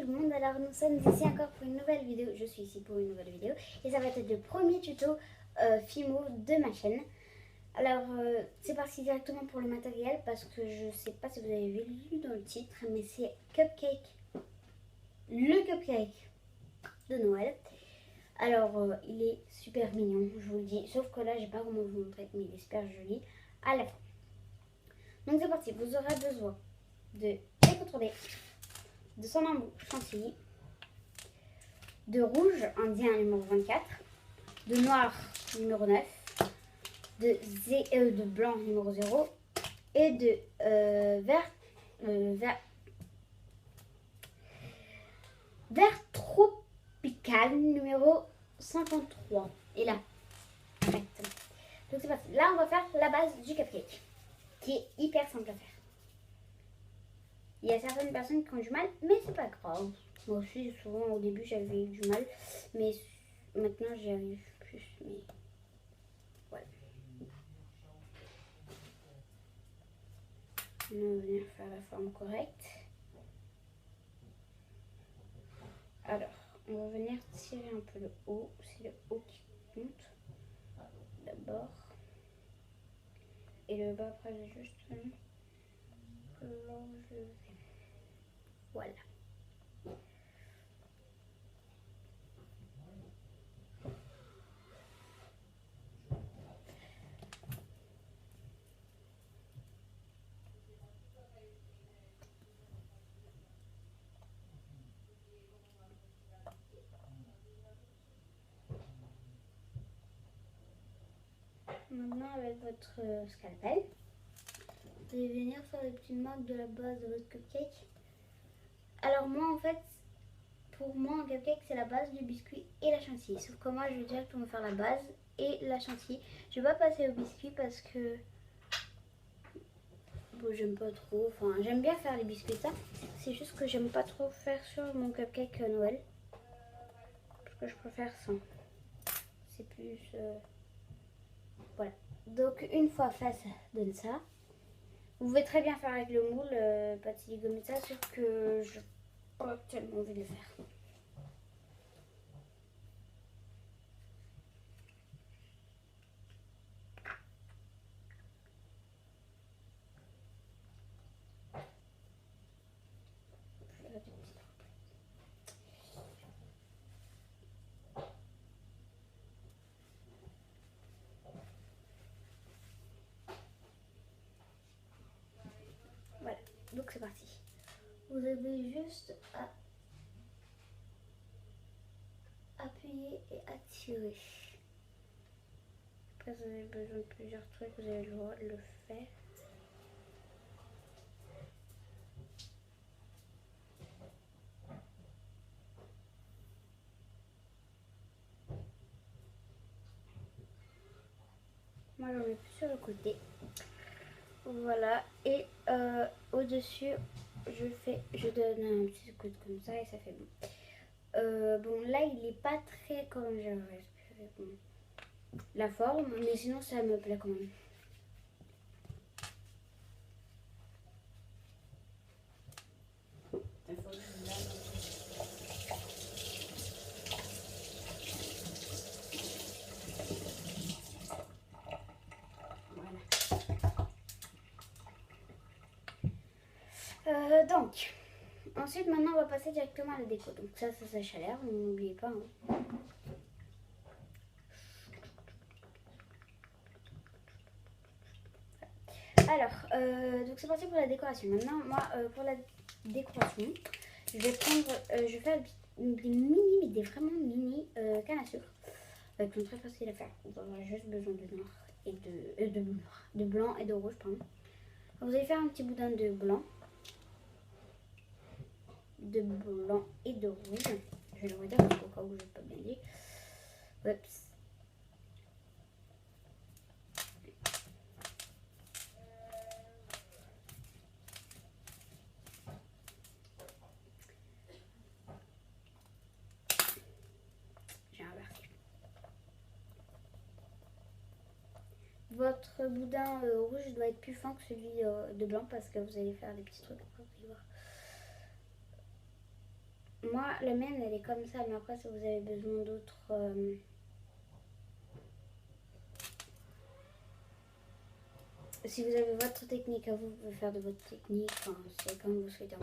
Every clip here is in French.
tout le monde, alors nous sommes ici encore pour une nouvelle vidéo, je suis ici pour une nouvelle vidéo et ça va être le premier tuto Fimo de ma chaîne. Alors c'est parti directement pour le matériel parce que je sais pas si vous avez vu dans le titre mais c'est Cupcake, le cupcake de Noël. Alors il est super mignon, je vous le dis, sauf que là j'ai pas comment vous montrer mais il est super joli à la fin. Donc c'est parti, vous aurez besoin de contrôler de son embout chantilly, de rouge indien numéro 24, de noir numéro 9, de blanc numéro 0 et de vert tropical numéro 53. Et là, exactement. Donc c'est parti. Là, on va faire la base du cupcake, qui est hyper simple à faire. Il y a certaines personnes qui ont du mal, mais c'est pas grave. Moi aussi, souvent au début j'avais eu du mal, mais maintenant j'y arrive plus. Mais voilà. On va venir faire la forme correcte. Alors, on va venir tirer un peu le haut. C'est le haut qui compte d'abord. Et le bas après, j'ai juste l'enlever. Voilà. Maintenant, avec votre scalpel, vous allez venir faire les petites marques de la base de votre cupcake. Alors moi, en fait, pour moi, un cupcake, c'est la base du biscuit et la chantilly. Sauf que moi, je vais directement faire la base et la chantilly. Je vais pas passer au biscuit parce que bon, j'aime pas trop. Enfin, j'aime bien faire les biscuits, ça. C'est juste que j'aime pas trop faire sur mon cupcake Noël. Parce que je préfère sans. C'est plus... voilà. Donc, une fois fait, ça donne ça. Vous pouvez très bien faire avec le moule, pâte silicone, ça, sauf que je n'ai pas tellement envie de le faire. Voilà, donc c'est parti. Vous avez juste à appuyer et à tirer. Après, vous avez besoin de plusieurs trucs, vous avez le droit de le faire. Moi, j'en mets plus sur le côté. Voilà, et au-dessus, je donne un petit coup de comme ça et ça fait bon. Bon, là, il n'est pas très comme j'aimerais la forme, mais sinon, ça me plaît quand même. Donc, ensuite, maintenant, on va passer directement à la déco. Donc ça sèche à l'air, n'oubliez pas. Hein. Alors, donc c'est parti pour la décoration. Maintenant, moi, pour la décoration, je vais prendre, je vais faire des mini, mais des vraiment mini cannes à sucre. Qui sont très faciles à faire. On aura juste besoin de noir et de blanc et de rouge, pardon. Vous allez faire un petit boudin de blanc et de rouge. Je vais le redire parce qu'au cas où je n'ai pas bien dit. Oups. J'ai inversé. Votre boudin rouge doit être plus fin que celui de blanc parce que vous allez faire des petits trucs. moi, la mienne, elle est comme ça. Mais après, si vous avez besoin d'autres... si vous avez votre technique à vous, vous pouvez faire de votre technique. Enfin, c'est comme vous souhaitez.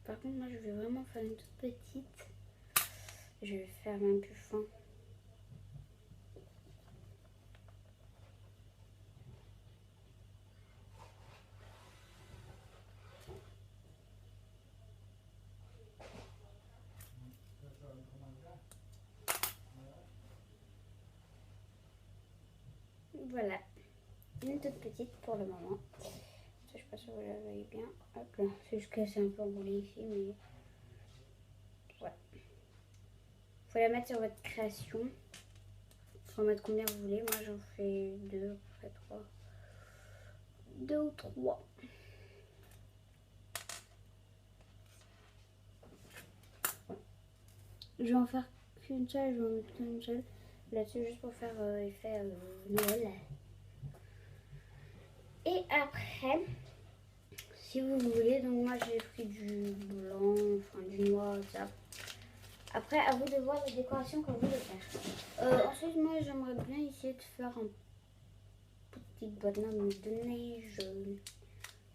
Par contre, moi, je vais vraiment faire une toute petite. Je vais faire même plus fin. Voilà, une toute petite pour le moment. Je sais pas si vous la voyez bien. Hop là, c'est juste que c'est un peu enroulé ici, mais voilà. Faut la mettre sur votre création. Faut en mettre combien vous voulez. Moi j'en fais 2, après 3. 2 ou 3. Je vais en faire qu'une seule, je vais en mettre qu'une seule là-dessus juste pour faire effet Noël. Et après, si vous voulez, donc moi j'ai pris du blanc, enfin du noir, ça. Après, à vous de voir les décorations que vous voulez faire. Ensuite, moi j'aimerais bien essayer de faire un petit bonhomme de neige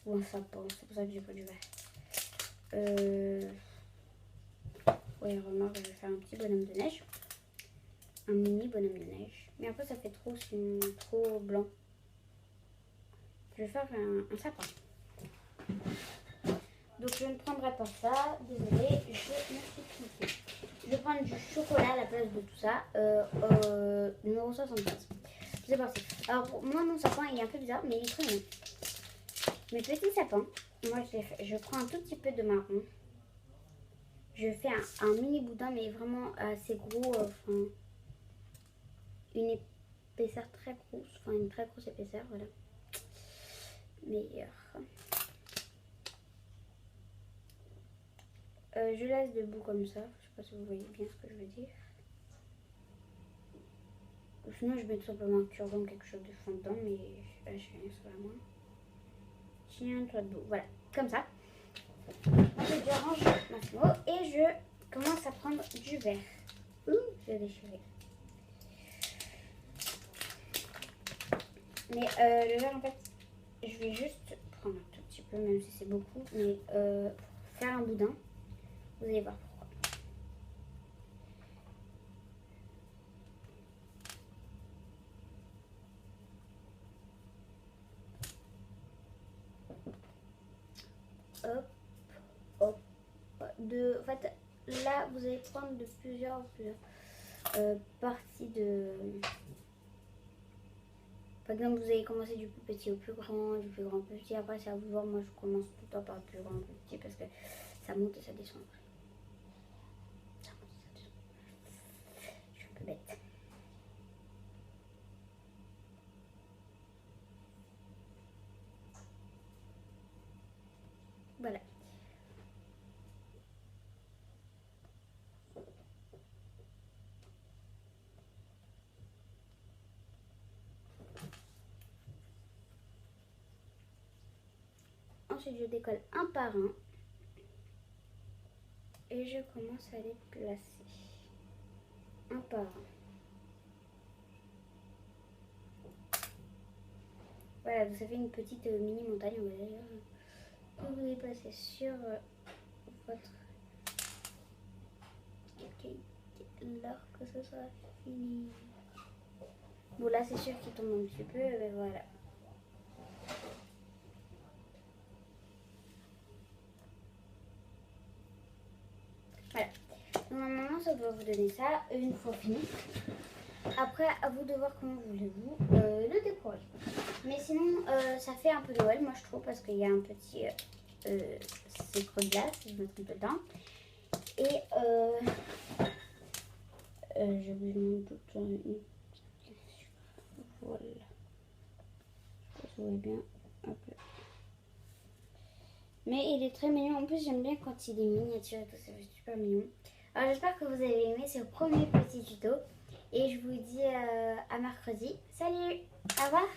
ou un sapin, c'est pour ça que j'ai pris du vert. Ouais, remarque, je vais faire un petit bonhomme de neige. Un mini bonhomme de neige. Mais après, ça fait trop blanc. Je vais faire un sapin. Donc, je ne prendrai pas ça. Désolée, je me suis trompée. Je vais prendre du chocolat à la place de tout ça. Numéro 75. C'est parti. Alors, pour moi, mon sapin, il est un peu bizarre, mais il est très mignon. Mes petits sapins, moi, je prends un tout petit peu de marron. Je fais un mini boudin, mais vraiment assez gros. Une épaisseur très grosse. Enfin, une très grosse épaisseur, voilà. Meilleur. Je laisse debout comme ça. Je sais pas si vous voyez bien ce que je veux dire. Ou sinon, je mets tout simplement un cure-dent, quelque chose de fondant, mais là, je fais rien sur la main. Tiens-toi debout. Voilà, comme ça. Ensuite, je range ma fimo et je commence à prendre du vert. Je vais déchirer. Mais le vert, en fait, je vais juste prendre un tout petit peu, même si c'est beaucoup, mais pour faire un boudin, vous allez voir pourquoi. Hop, hop. En fait, là, vous allez prendre de plusieurs parties de... Par exemple, vous allez commencer du plus petit au plus grand, du plus grand au plus petit. Après, c'est à vous de voir. Moi, je commence tout le temps par le plus grand au plus petit parce que ça monte et ça descend. Ça monte et ça descend. Je suis un peu bête. Voilà. Ensuite, je décolle un par un. Et je commence à les placer. Un par un. Voilà, vous avez une petite mini montagne, on va dire, que vous allez placer sur votre cake lors que ce soit fini. Bon, là, c'est sûr qu'il tombe un petit peu, mais voilà. Voilà. Normalement, ça doit vous donner ça une fois fini. Après, à vous de voir comment voulez-vous le décorer. Mais sinon, ça fait un peu Noël, moi je trouve, parce qu'il y a un petit sucre glace, si je me trompe dedans. Et j'ai besoin de une... Voilà. Je sais pas si vous voyez bien. Hop là. Mais il est très mignon. En plus, j'aime bien quand il est miniature et tout, ça fait super mignon. Alors, j'espère que vous avez aimé ce premier petit tuto. Et je vous dis à mercredi. Salut, au revoir.